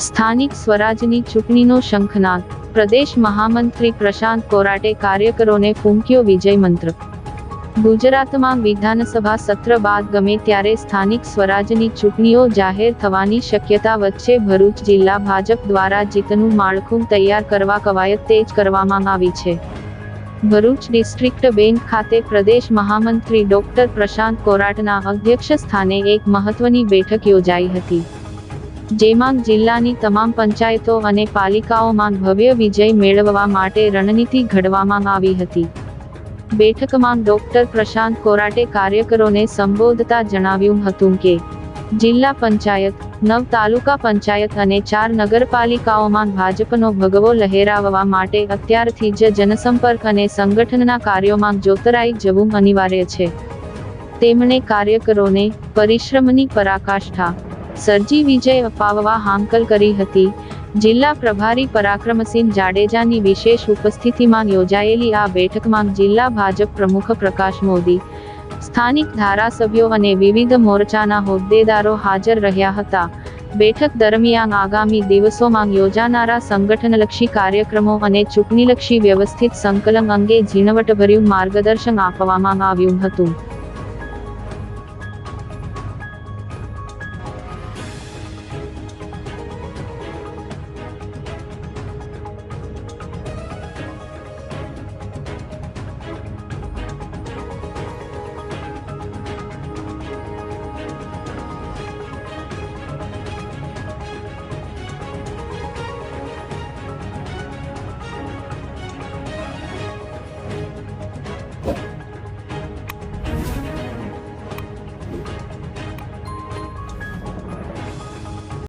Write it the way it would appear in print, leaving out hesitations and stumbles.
સ્થાનિક સ્વરાજની ચૂંટણીનો શંખનાદ, પ્રદેશ મહામંત્રી પ્રશાંત કોરાટે કાર્યકરોને ફૂંક્યો વિજય મંત્ર। ગુજરાતમાં વિધાનસભા સત્ર બાદ ગમે ત્યારે સ્થાનિક સ્વરાજની ચૂંટણીઓ જાહેર થવાની શક્યતા વચ્ચે ભરૂચ જિલ્લા ભાજપ દ્વારા જીતનું માળખું તૈયાર કરવા કવાયત તેજ કરવામાં આવી છે। ભરૂચ ડિસ્ટ્રિક્ટ બેંક ખાતે પ્રદેશ મહામંત્રી ડોક્ટર પ્રશાંત કોરાટના અધ્યક્ષ સ્થાને એક મહત્વની બેઠક યોજાઈ હતી, જેમાં જિલ્લાની તમામ પંચાયતો અને પાલિકાઓમાં ભવ્ય વિજય મેળવવા માટે રણનીતિ ઘડવામાં આવી હતી। બેઠકમાં ડોક્ટર પ્રશાંત કોરાટે કાર્યકરોને સંબોધતા જણાવ્યું હતું કે જિલ્લા પંચાયત, 9 તાલુકા પંચાયત અને 4 નગરપાલિકાઓમાં ભાજપનો ભગવો લહેરાવવા માટે અત્યારથી જ જનસંપર્ક અને સંગઠનના કાર્યોમાં જોતરાઈ જવું અનિવાર્ય છે। તેમણે કાર્યકરોને પરિશ્રમની પરાકાષ્ઠા સર્જી વિજય અપાવવા હાંકલ કરી હતી। જિલ્લા પ્રભારી પરાક્રમસિંહ જાડેજાની વિશેષ ઉપસ્થિતિમાં યોજાયેલી આ બેઠકમાં જિલ્લા ભાજપ પ્રમુખ પ્રકાશ મોદી, સ્થાનિક ધારાસભ્યો અને વિવિધ મોરચાના હોદ્દેદારો હાજર રહ્યા હતા। બેઠક દરમિયાન આગામી દિવસોમાં યોજાનારા સંગઠનલક્ષી કાર્યક્રમો અને ચૂંટણીલક્ષી વ્યવસ્થિત સંકલન અંગે ઝીણવટભર્યું માર્ગદર્શન આપવામાં આવ્યું હતું।